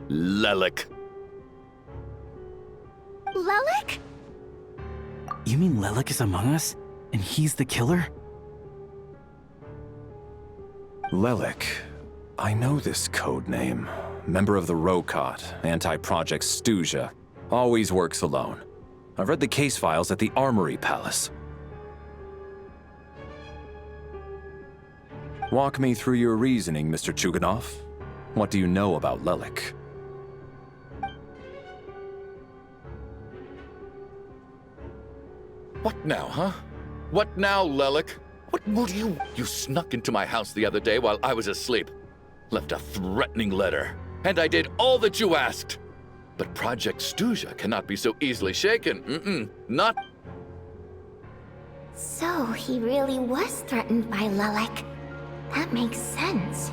Lelik. Lelik? You mean Lelik is among us? And he's the killer? Lelik. I know this code name. Member of the Rokot, anti-Project Stuja. Always works alone. I've read the case files at the Armory Palace. Walk me through your reasoning, Mr. Chuganov. What do you know about Lelik? What now, huh? What now, Lelik? What mood you? You snuck into my house the other day while I was asleep. Left a threatening letter. And I did all that you asked. But Project Stuja cannot be so easily shaken. Not. So he really was threatened by Lelik. That makes sense.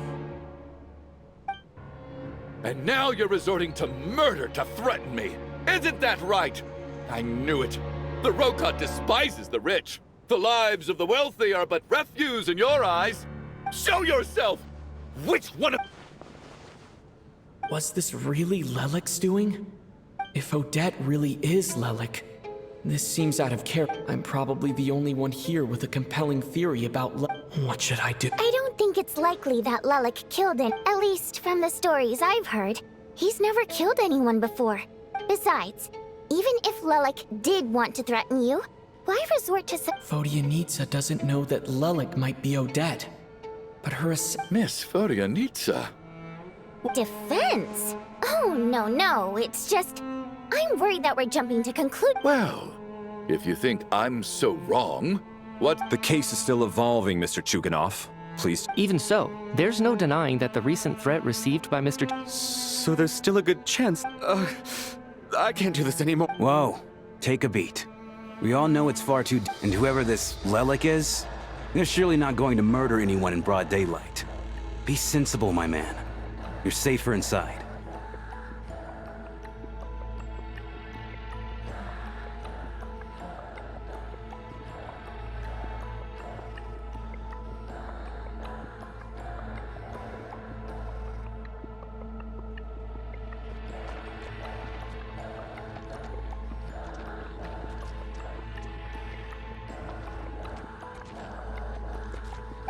And now you're resorting to murder to threaten me. Isn't that right? I knew it. The Rokot despises the rich. The lives of the wealthy are but refuse in your eyes. Show yourself! Which one of... Was this really Lelik's doing? If Odette really is Lelik, this seems out of character. I'm probably the only one here with a compelling theory about What should I do? I don't think it's likely that Lelik killed him, at least from the stories I've heard. He's never killed anyone before. Besides, even if Lelik did want to threaten you, why resort to Vodyanitsa doesn't know that Lelik might be Odette. But her Miss Vodyanitsa. defense? Oh, no, it's just... I'm worried that we're jumping to conclude... Well, if you think I'm so wrong, what... The case is still evolving, Mr. Chuganov. Please. Even so, there's no denying that the recent threat received by Mr. So there's still a good chance. I can't do this anymore. Whoa, take a beat. We all know it's far too and whoever this Lelik is, they're surely not going to murder anyone in broad daylight. Be sensible, my man. You're safer inside.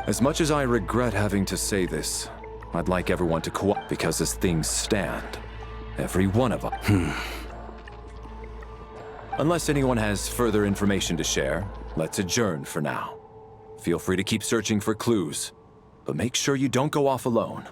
As much as I regret having to say this, I'd like everyone to cooperate because as things stand, every one of us. Unless anyone has further information to share, let's adjourn for now. Feel free to keep searching for clues, but make sure you don't go off alone.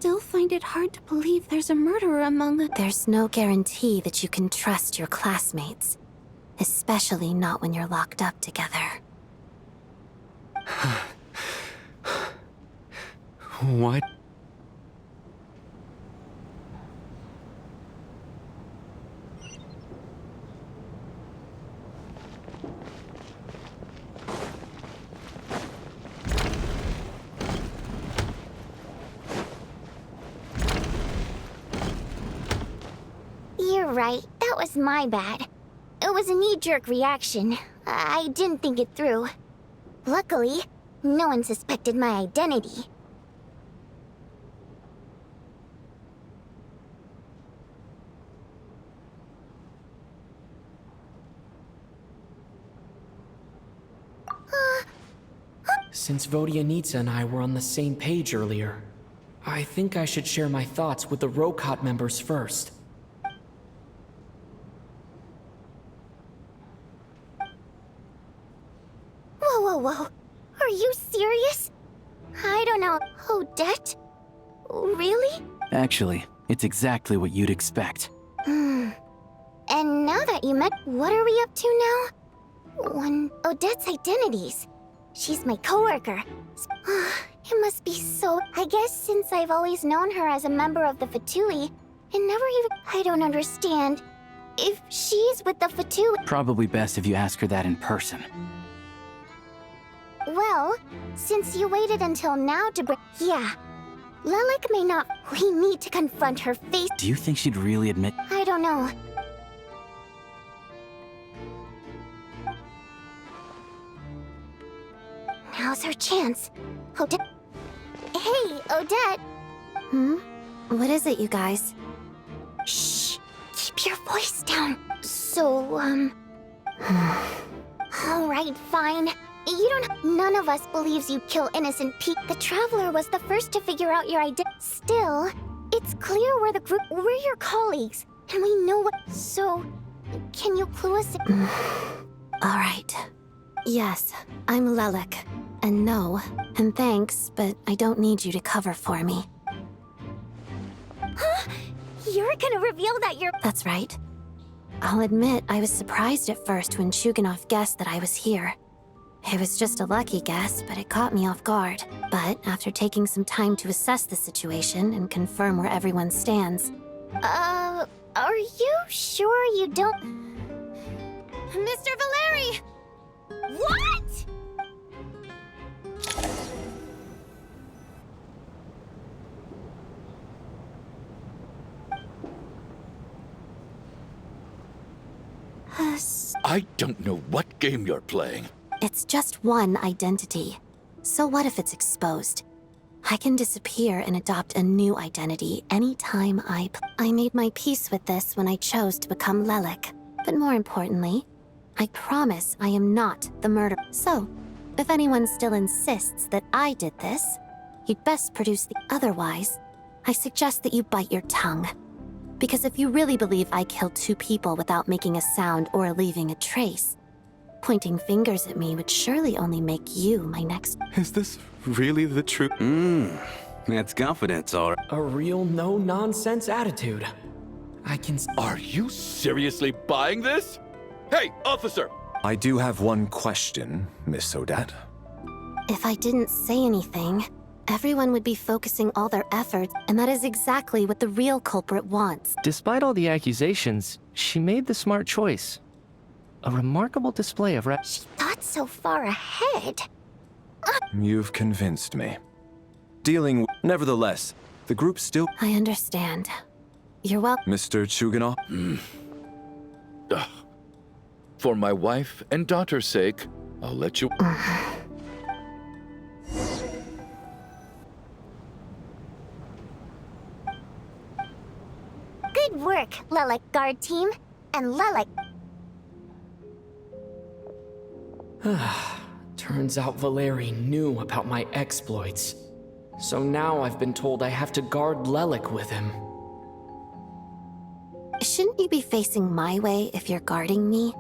still find it hard to believe there's a murderer among us. There's no guarantee that you can trust your classmates. Especially not when you're locked up together. What? You're right. That was my bad. It was a knee-jerk reaction. I didn't think it through. Luckily, no one suspected my identity. Since Vodyanitsa and I were on the same page earlier, I think I should share my thoughts with the Rokot members first. Whoa. Are you serious? I don't know. Odette? Really? Actually, it's exactly what you'd expect. And now that you met, what are we up to now? Odette's identities. She's my coworker. It must be so... I guess since I've always known her as a member of the Fatui, and never even... I don't understand. If she's with the Fatui... Probably best if you ask her that in person. Well, since you waited until now to bring... Yeah. Lelik may not... We need to confront her face... Do you think she'd really admit... I don't know. Now's her chance. Odette... Hey, Odette! What is it, you guys? Shh! Keep your voice down. So, Alright, fine. You don't... None of us believes you kill innocent people. The Traveler was the first to figure out your identity. Still, it's clear we're the group... We're your colleagues. And we know what... So, can you clue us in? Alright. Yes, I'm Lelik. And no, and thanks, but I don't need you to cover for me. Huh? You're gonna reveal that you're... That's right. I'll admit I was surprised at first when Shuganov guessed that I was here. It was just a lucky guess, but it caught me off guard. But after taking some time to assess the situation and confirm where everyone stands... Are you sure you don't... Mr. Valeri! What?! I don't know what game you're playing. It's just one identity. So what if it's exposed? I can disappear and adopt a new identity anytime I made my peace with this when I chose to become Lelik. But more importantly, I promise I am not the murderer. So, if anyone still insists that I did this, you'd best produce the... Otherwise, I suggest that you bite your tongue. Because if you really believe I killed 2 people without making a sound or leaving a trace, pointing fingers at me would surely only make you my next... Is this really the truth? That's confidence, alright. A real no-nonsense attitude. I can... Are you seriously buying this? Hey, officer! I do have one question, Miss Odette. If I didn't say anything, everyone would be focusing all their efforts, and that is exactly what the real culprit wants. Despite all the accusations, she made the smart choice. A remarkable display of She thought so far ahead. You've convinced me. Nevertheless, the group still... I understand. You're welcome. Mr. Chuganov? For my wife and daughter's sake, I'll let you... Good work, Lelik guard team. And Lelik... Turns out Valeri knew about my exploits. So now I've been told I have to guard Lelik with him. Shouldn't you be facing my way if you're guarding me?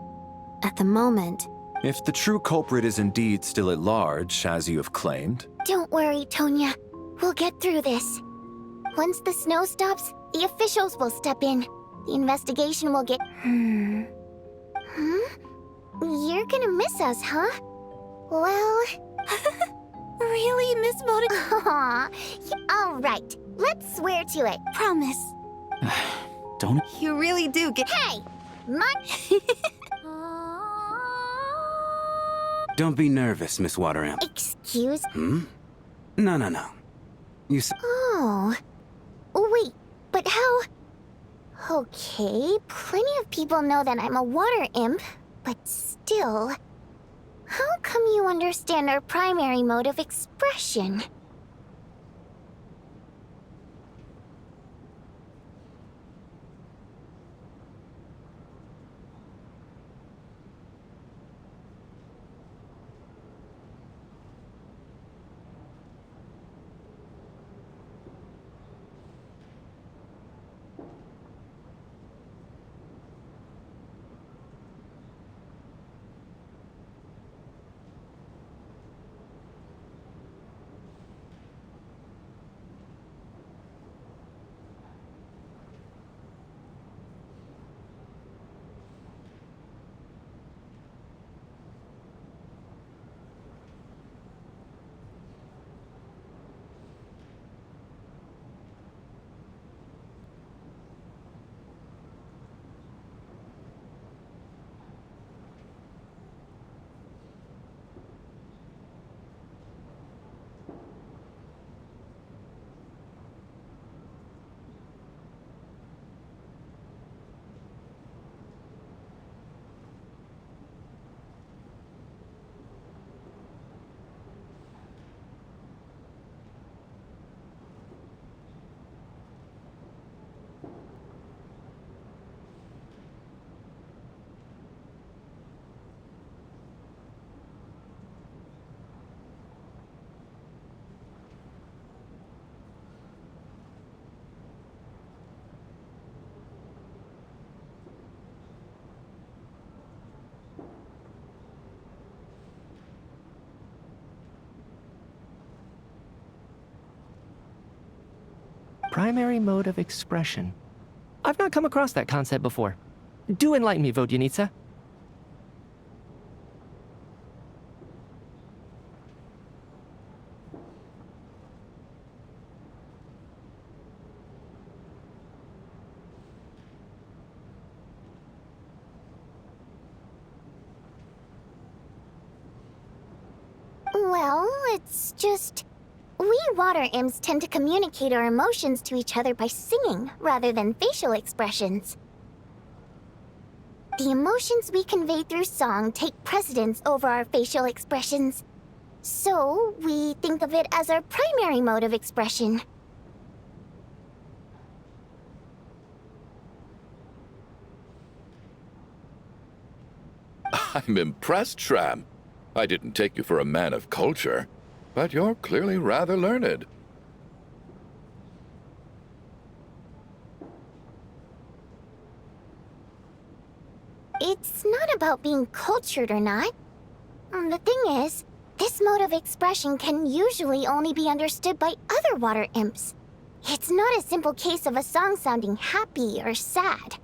At the moment... If the true culprit is indeed still at large, as you have claimed... Don't worry, Tonya. We'll get through this. Once the snow stops, the officials will step in. The investigation will get... You're gonna miss us, huh? Well... Really, Miss Moda? Aw, all right. Let's swear to it. Promise. Don't... You really do get. Hey! My... Don't be nervous, Miss Wateramp. Excuse... No. You Oh... Wait, but how... Okay, plenty of people know that I'm a water imp, but still... How come you understand our primary mode of expression? Primary mode of expression. I've not come across that concept before. Do enlighten me, Vodyanitsa. Well, it's just... We water imps tend to communicate our emotions to each other by singing, rather than facial expressions. The emotions we convey through song take precedence over our facial expressions. So, we think of it as our primary mode of expression. I'm impressed, Shram. I didn't take you for a man of culture, but you're clearly rather learned. It's not about being cultured or not. The thing is, this mode of expression can usually only be understood by other water imps. It's not a simple case of a song sounding happy or sad.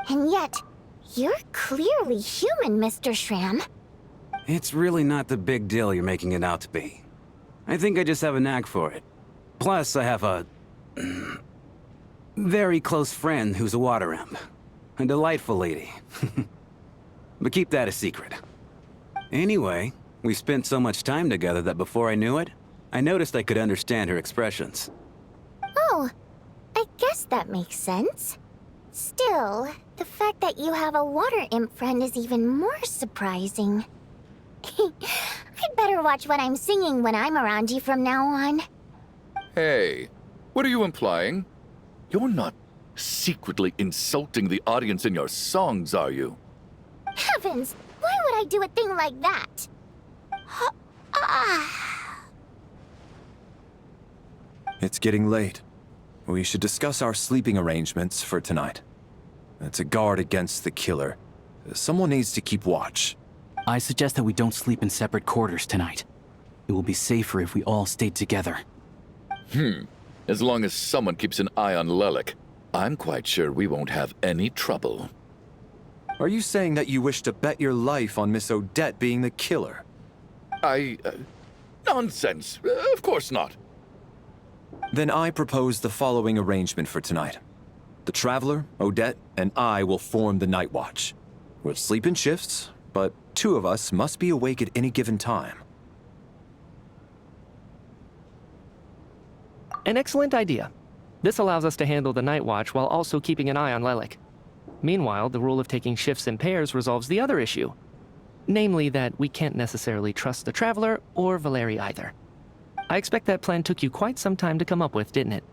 And yet, you're clearly human, Mr. Shram. It's really not the big deal you're making it out to be. I think I just have a knack for it. Plus, I have a... very close friend who's a water imp. A delightful lady. But keep that a secret. Anyway, we spent so much time together that before I knew it, I noticed I could understand her expressions. Oh, I guess that makes sense. Still, the fact that you have a water imp friend is even more surprising. I'd better watch what I'm singing when I'm around you from now on. Hey, what are you implying? You're not Secretly insulting the audience in your songs, are you? Heavens! Why would I do a thing like that? It's getting late. We should discuss our sleeping arrangements for tonight. To guard against the killer, someone needs to keep watch. I suggest that we don't sleep in separate quarters tonight. It will be safer if we all stayed together. As long as someone keeps an eye on Lelik, I'm quite sure we won't have any trouble. Are you saying that you wish to bet your life on Miss Odette being the killer? Nonsense. Of course not. Then I propose the following arrangement for tonight. The Traveler, Odette, and I will form the Night Watch. We'll sleep in shifts, but 2 of us must be awake at any given time. An excellent idea. This allows us to handle the night watch while also keeping an eye on Lelik. Meanwhile, the rule of taking shifts in pairs resolves the other issue. Namely that we can't necessarily trust the Traveler or Valeri either. I expect that plan took you quite some time to come up with, didn't it?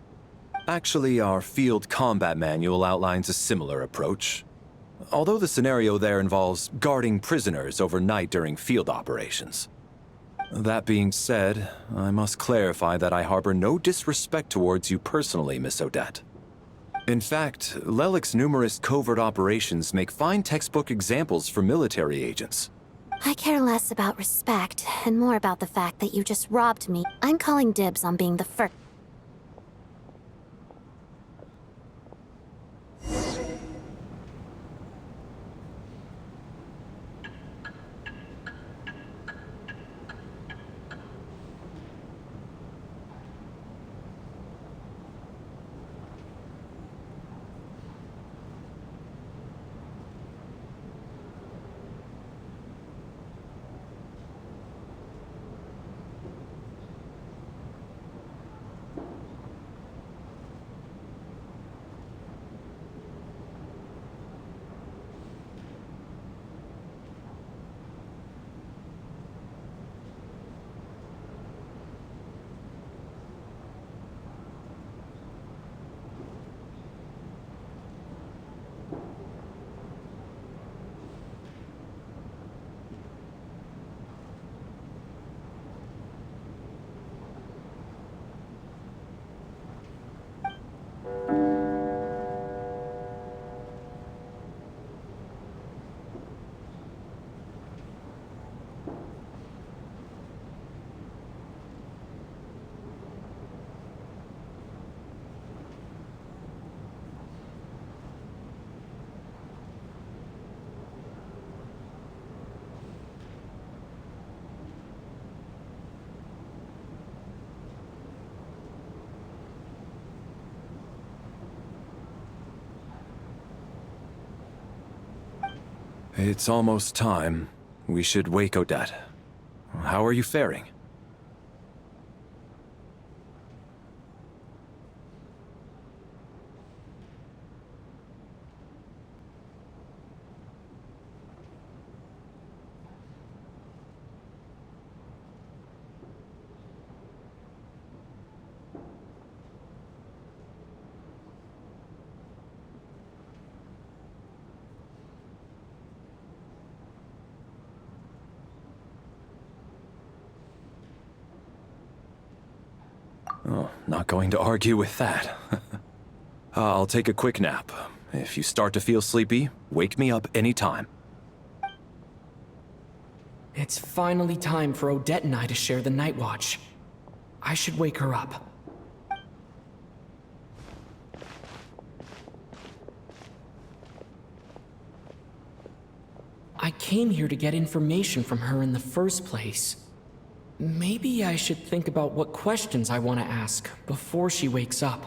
Actually, our field combat manual outlines a similar approach. Although the scenario there involves guarding prisoners overnight during field operations. That being said, I must clarify that I harbor no disrespect towards you personally, Miss Odette. In fact, Lelik's numerous covert operations make fine textbook examples for military agents. I care less about respect and more about the fact that you just robbed me. I'm calling dibs on being the first. It's almost time. We should wake Odette. How are you faring? Oh, not going to argue with that. I'll take a quick nap. If you start to feel sleepy, wake me up anytime. It's finally time for Odette and I to share the night watch. I should wake her up. I came here to get information from her in the first place. Maybe I should think about what questions I want to ask before she wakes up.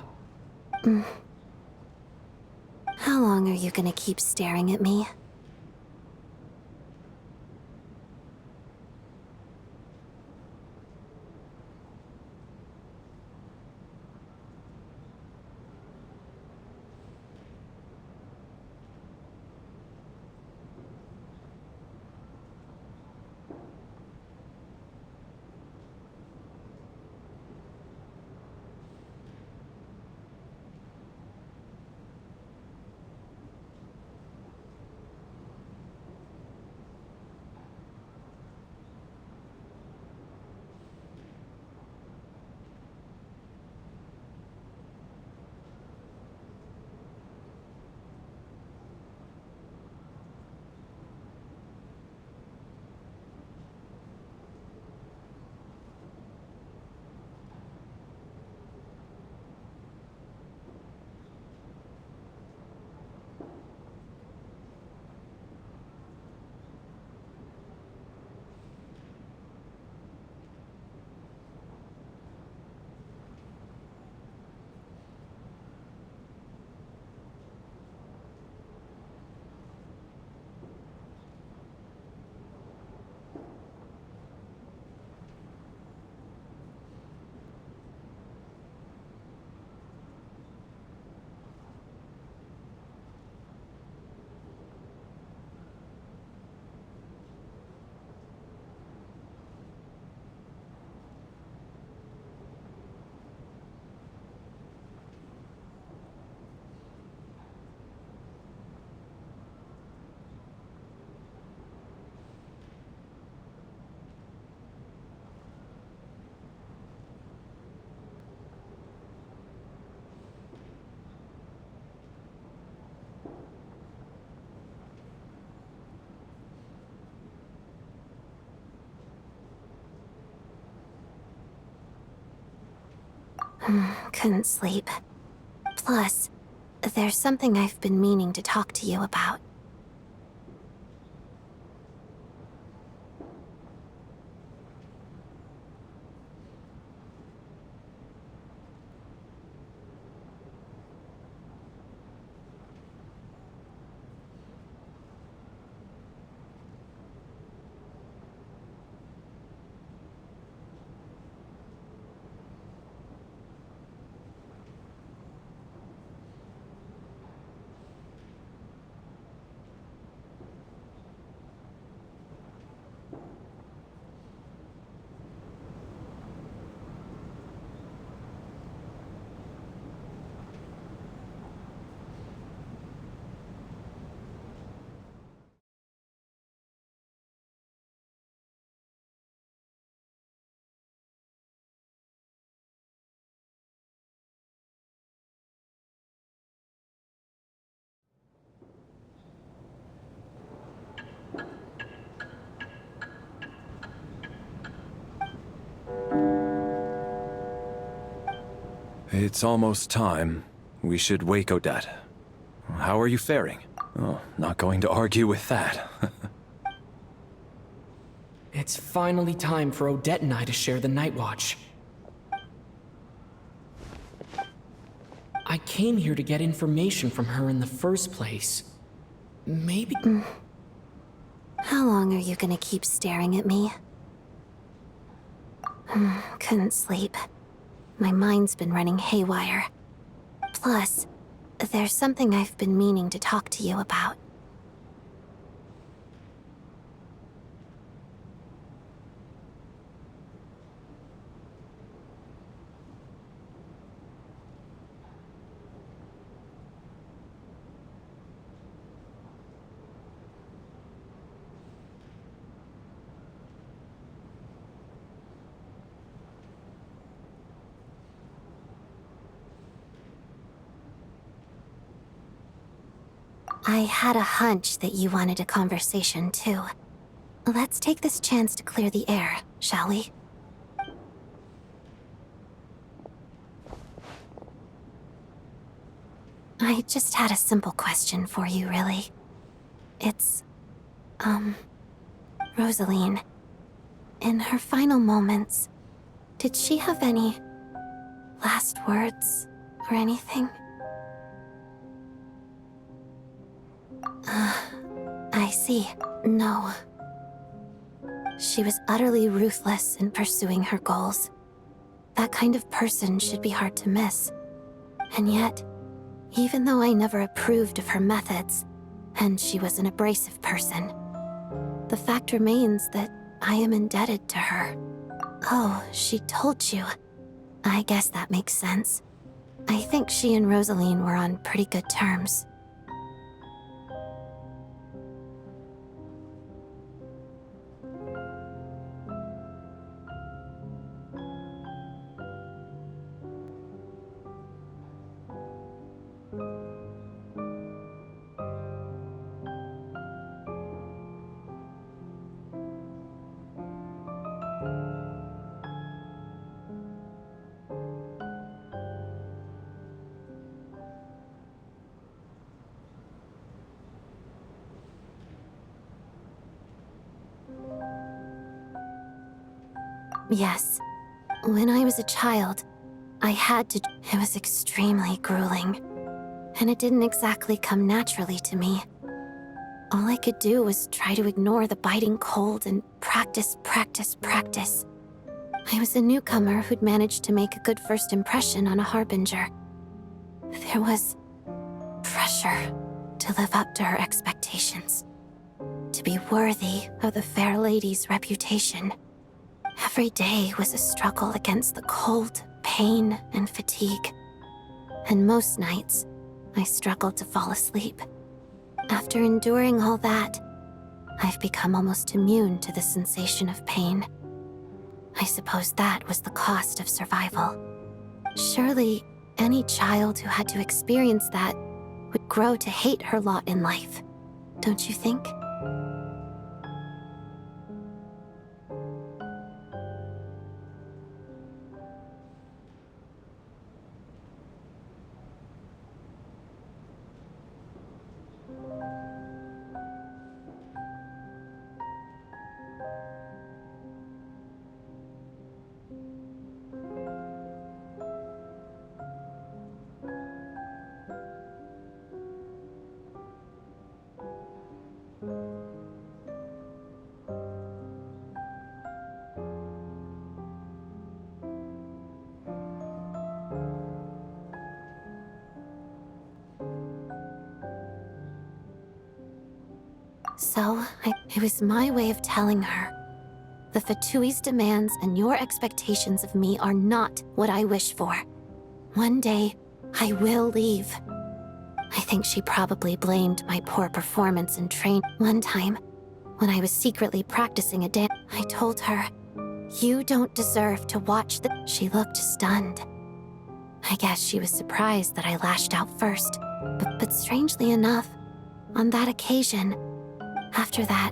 How long are you gonna keep staring at me? Couldn't sleep. Plus, there's something I've been meaning to talk to you about. It's almost time. We should wake Odette. How are you faring? Oh, not going to argue with that. It's finally time for Odette and I to share the Night Watch. I came here to get information from her in the first place. Maybe... How long are you gonna keep staring at me? Couldn't sleep. My mind's been running haywire. Plus, there's something I've been meaning to talk to you about. I had a hunch that you wanted a conversation, too. Let's take this chance to clear the air, shall we? I just had a simple question for you, really. It's... Rosaline. In her final moments, did she have any... last words, or anything? I see. No. She was utterly ruthless in pursuing her goals. That kind of person should be hard to miss. And yet, even though I never approved of her methods, and she was an abrasive person, the fact remains that I am indebted to her. Oh, she told you. I guess that makes sense. I think she and Rosaline were on pretty good terms. Yes. When I was a child, I had to... It was extremely grueling. And it didn't exactly come naturally to me. All I could do was try to ignore the biting cold and practice, practice, practice. I was a newcomer who'd managed to make a good first impression on a harbinger. There was pressure to live up to her expectations, to be worthy of the fair lady's reputation. Every day was a struggle against the cold, pain, and fatigue. And most nights, I struggled to fall asleep. After enduring all that, I've become almost immune to the sensation of pain. I suppose that was the cost of survival. Surely, any child who had to experience that would grow to hate her lot in life, don't you think? So, it was my way of telling her. The Fatui's demands and your expectations of me are not what I wish for. One day, I will leave. I think she probably blamed my poor performance in train. One time, when I was secretly practicing a dance, I told her, "You don't deserve to watch the..." She looked stunned. I guess she was surprised that I lashed out first. But strangely enough, on that occasion, after that,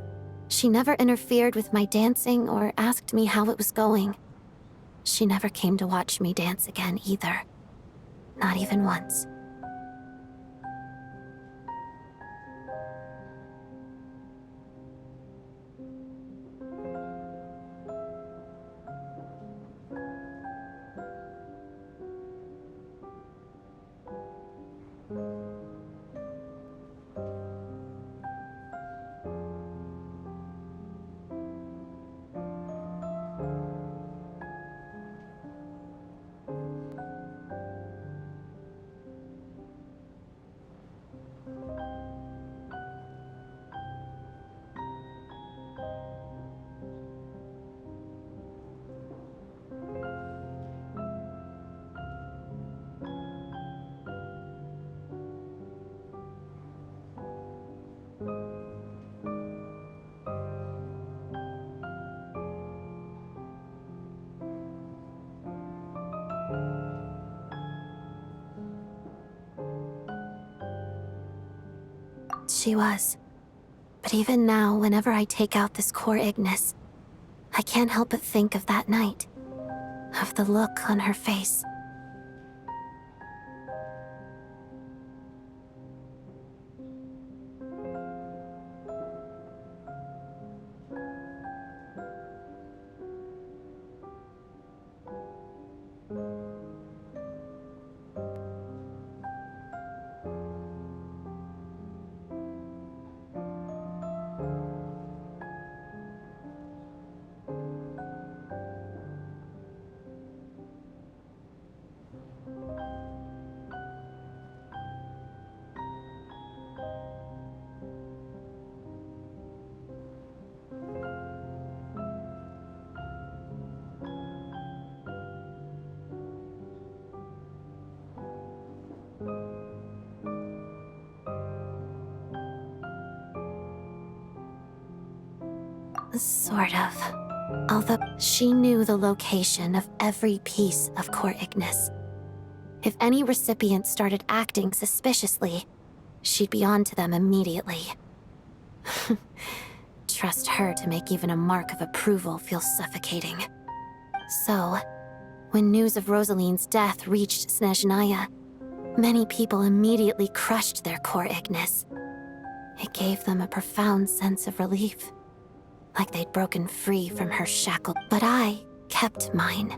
she never interfered with my dancing or asked me how it was going. She never came to watch me dance again either. Not even once. She was. But even now, whenever I take out this core Ignis, I can't help but think of that night. Of the look on her face. Sort of. Although she knew the location of every piece of core Ignis. If any recipient started acting suspiciously, she'd be on to them immediately. Trust her to make even a mark of approval feel suffocating. So, when news of Rosaline's death reached Snezhnaya, many people immediately crushed their core Ignis. It gave them a profound sense of relief. Like they'd broken free from her shackle. But I kept mine.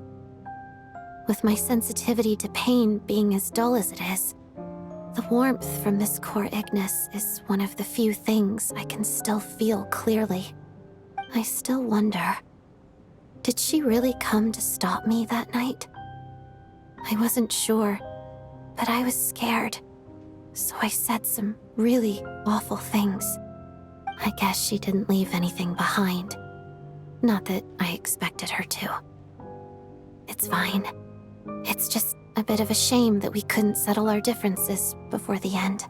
With my sensitivity to pain being as dull as it is, the warmth from this core Ignis is one of the few things I can still feel clearly. I still wonder, did she really come to stop me that night? I wasn't sure, but I was scared, so I said some really awful things. I guess she didn't leave anything behind. Not that I expected her to. It's fine. It's just a bit of a shame that we couldn't settle our differences before the end.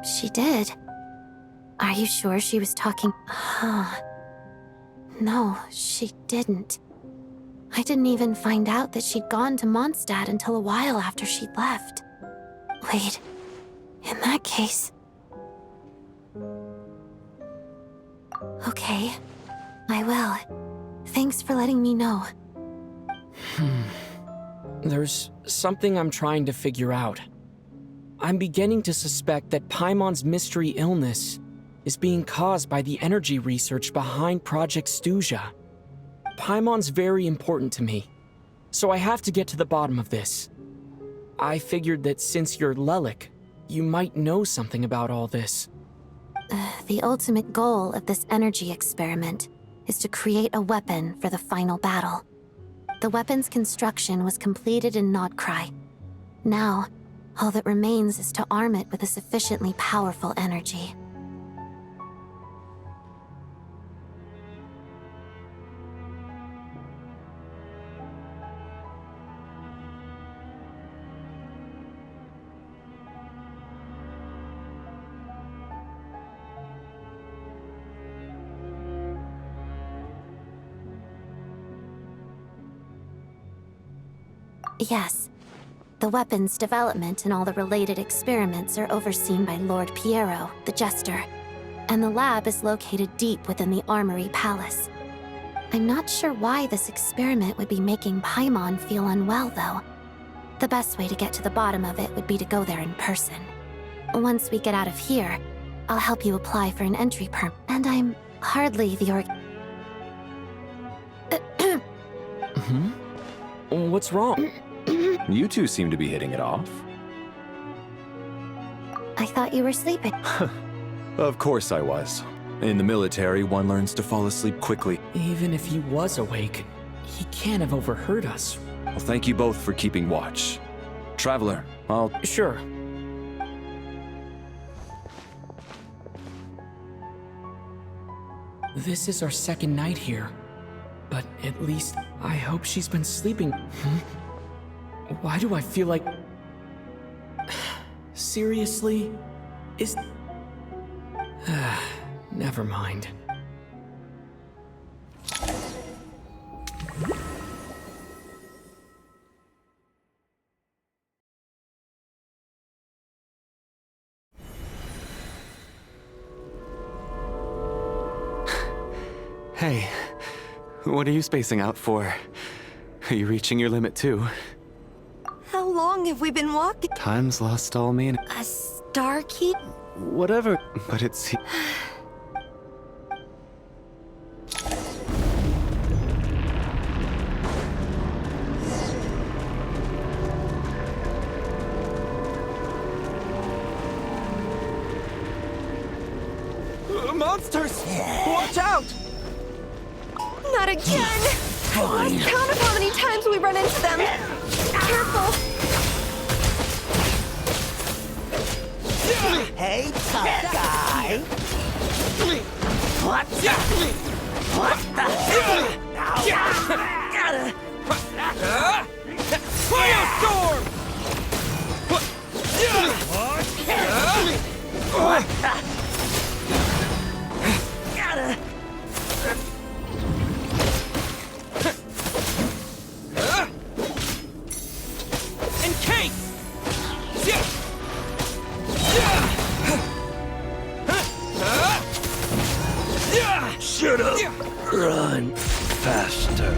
She did. Are you sure she was talking? No, she didn't. I didn't even find out that she'd gone to Mondstadt until a while after she'd left. Wait, in that case... Okay, I will. Thanks for letting me know. There's something I'm trying to figure out. I'm beginning to suspect that Paimon's mystery illness is being caused by the energy research behind Project Stuja. Paimon's very important to me, so I have to get to the bottom of this. I figured that since you're Lelik, you might know something about all this. The ultimate goal of this energy experiment is to create a weapon for the final battle. The weapon's construction was completed in Nodcry. Now, all that remains is to arm it with a sufficiently powerful energy. Yes. The weapon's development and all the related experiments are overseen by Lord Piero, the Jester, and the lab is located deep within the Armory Palace. I'm not sure why this experiment would be making Paimon feel unwell, though. The best way to get to the bottom of it would be to go there in person. Once we get out of here, I'll help you apply for an entry permit, and I'm hardly the What's wrong? You two seem to be hitting it off. I thought you were sleeping. Of course I was. In the military, one learns to fall asleep quickly. Even if he was awake, he can't have overheard us. Well, thank you both for keeping watch. Traveler, I'll... Sure. This is our second night here. But at least I hope she's been sleeping. Why do I feel like... Seriously? Is... Never mind. Hey, what are you spacing out for? Are you reaching your limit too? How long have we been walking? Time's lost all meaning. A star key? Whatever, but it's... Monsters! Watch out! Not again! I lost count of how many times we run into them. Careful! Hey, tough guy. What the? What the? Firestorm! What the? Shut up! Run faster.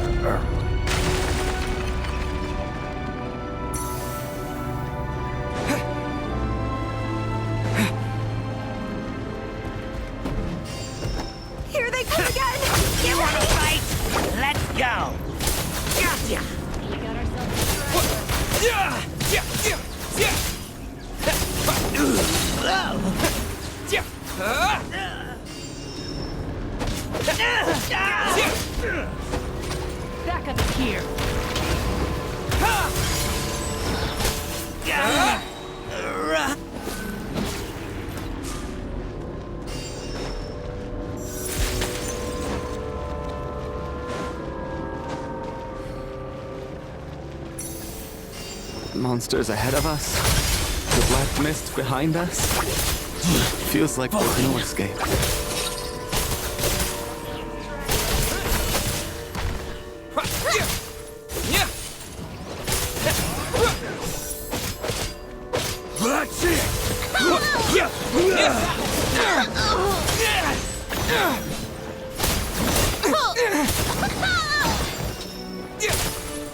Here they come again! You wanna fight? Let's go! Gotcha! Back up here! Monsters ahead of us. The black mist behind us. Feels like there's no escape. That's it!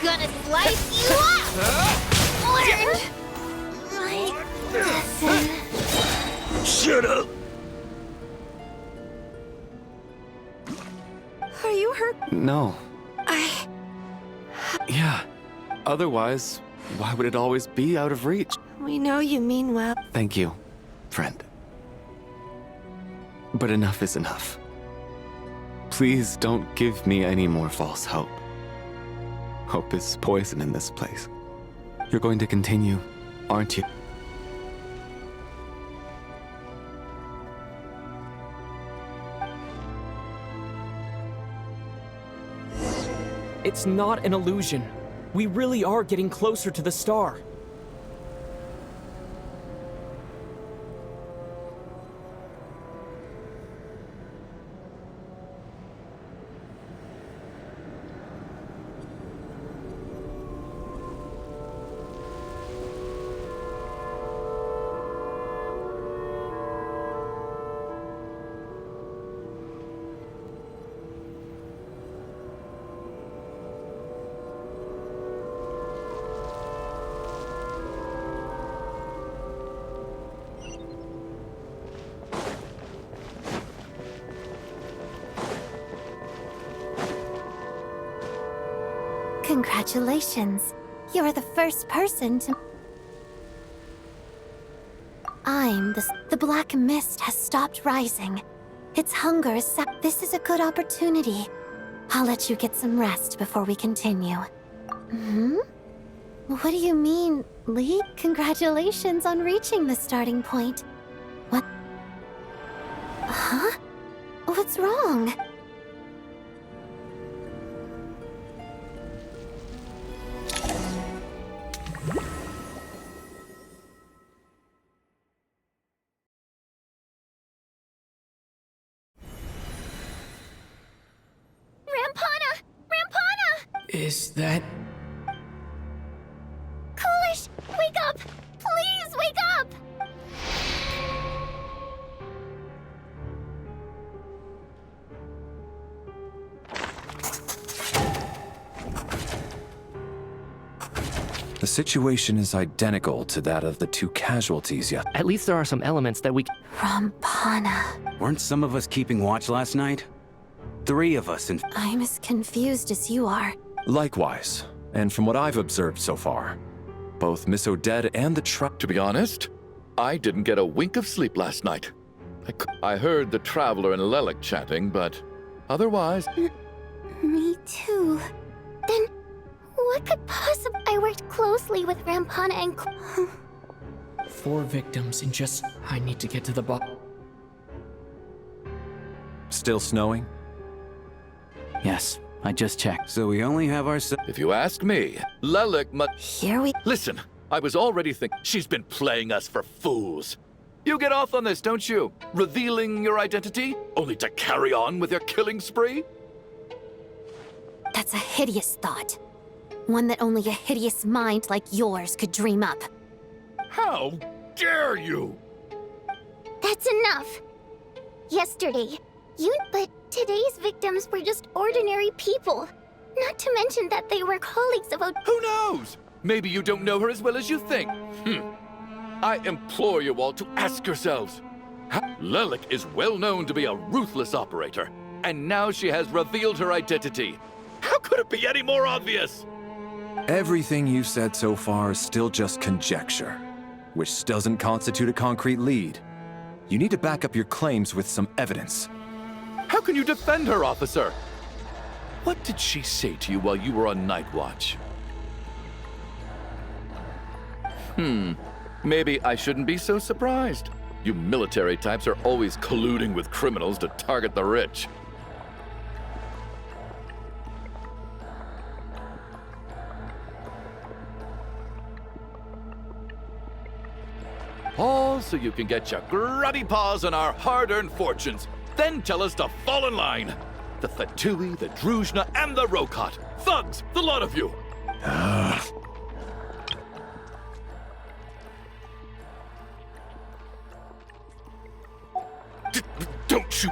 Gonna slice you up! Learn my lesson. Shut up! Are you hurt? No. Yeah. Otherwise, why would it always be out of reach? We know you mean well. Thank you, friend. But enough is enough. Please don't give me any more false hope. Hope is poison in this place. You're going to continue, aren't you? It's not an illusion. We really are getting closer to the star. Congratulations. You're the first person to... The black mist has stopped rising. Its hunger is This is a good opportunity. I'll let you get some rest before we continue. What do you mean, Lee? Congratulations on reaching the starting point. What? Huh? What's wrong? Is that... Coolish, wake up! Please wake up! The situation is identical to that of the 2 casualties yet. At least there are some elements that we... Rampana. Weren't some of us keeping watch last night? 3 of us, and I'm as confused as you are. Likewise, and from what I've observed so far, both Miss Odette and the To be honest, I didn't get a wink of sleep last night. I heard the Traveler and Lelik chatting, but otherwise... Me too. Then, what could possibly... I worked closely with Rampana and... 4 victims and just... I need to get to the bottom. Still snowing? yes, I just checked. So we only have our... If you ask me, Lelik Here we... Listen, I was already thinking she's been playing us for fools. You get off on this, don't you? Revealing your identity, only to carry on with your killing spree? That's a hideous thought. One that only a hideous mind like yours could dream up. How dare you! That's enough! Yesterday, but today's victims were just ordinary people. Not to mention that they were colleagues of Who knows? Maybe you don't know her as well as you think. I implore you all to ask yourselves. Lelik is well known to be a ruthless operator, and now she has revealed her identity. How could it be any more obvious? Everything you've said so far is still just conjecture, which doesn't constitute a concrete lead. You need to back up your claims with some evidence. How can you defend her, officer? What did she say to you while you were on night watch? Maybe I shouldn't be so surprised. You military types are always colluding with criminals to target the rich. All so you can get your grubby paws on our hard-earned fortunes. Then tell us to fall in line. The Fatui, the Druzhna, and the Rokot. Thugs, the lot of you. Don't you...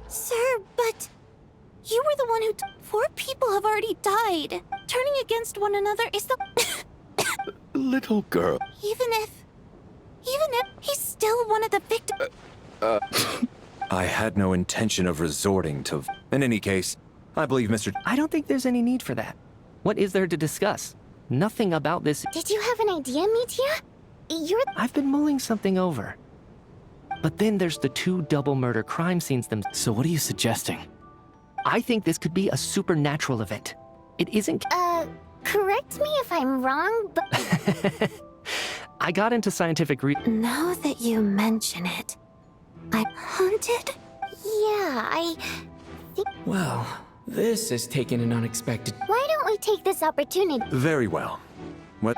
Sir, but... You were the one who... 4 people have already died. Turning against one another is the... Little girl. Even if he's still one of the victims... I had no intention of resorting to... In any case, I believe Mr. I don't think there's any need for that. What is there to discuss? Nothing about this... Did you have an idea, Mitya? I've been mulling something over. But then there's the 2 double murder crime scenes themselves. So what are you suggesting? I think this could be a supernatural event. It isn't. Correct me if I'm wrong, but I got into scientific Now that you mention it, I'm haunted? yeah, I think. Well, this has taken an unexpected. Why don't we take this opportunity? Very well. What?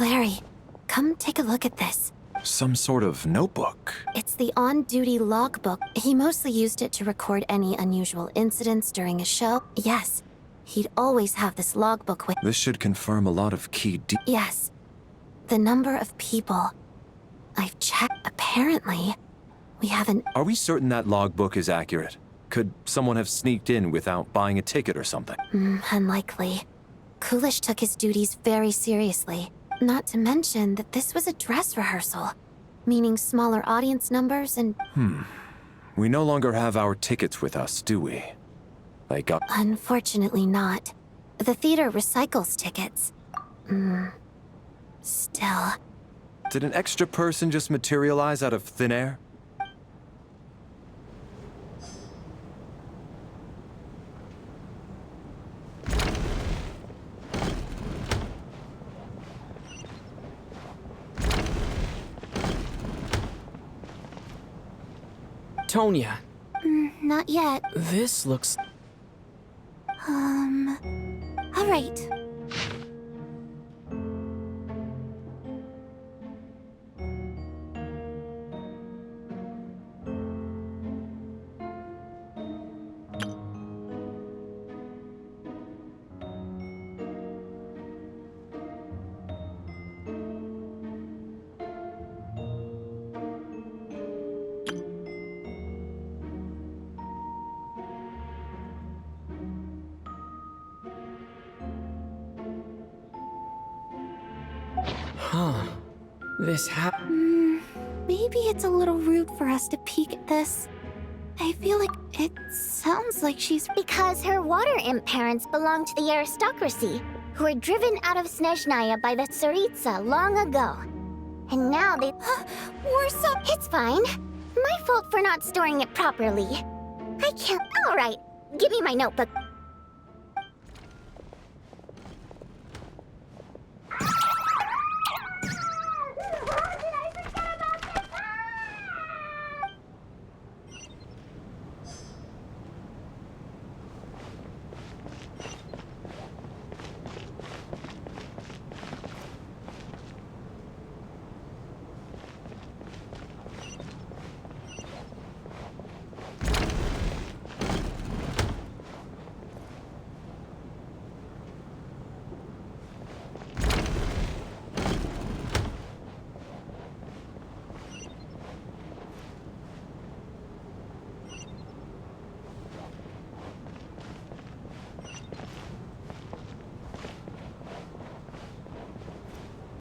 Valeri, come take a look at this. Some sort of notebook. It's the on-duty logbook. He mostly used it to record any unusual incidents during a show. Yes, he'd always have this logbook with... This should confirm a lot of key Yes. The number of people. I've checked. Apparently, we haven't... Are we certain that logbook is accurate? Could someone have sneaked in without buying a ticket or something? Unlikely. Coolish took his duties very seriously. Not to mention that this was a dress rehearsal, meaning smaller audience numbers and... We no longer have our tickets with us, do we? Like, Unfortunately not. The theater recycles tickets. Still... Did an extra person just materialize out of thin air? Tonya, Not yet. this looks. All right. Huh. This Maybe it's a little rude for us to peek at this. I feel like it sounds like she's... Because her water imp parents belonged to the aristocracy, who were driven out of Snezhnaya by the Tsaritsa long ago. And now they... We're so... It's fine. My fault for not storing it properly. I can't... All right, give me my notebook.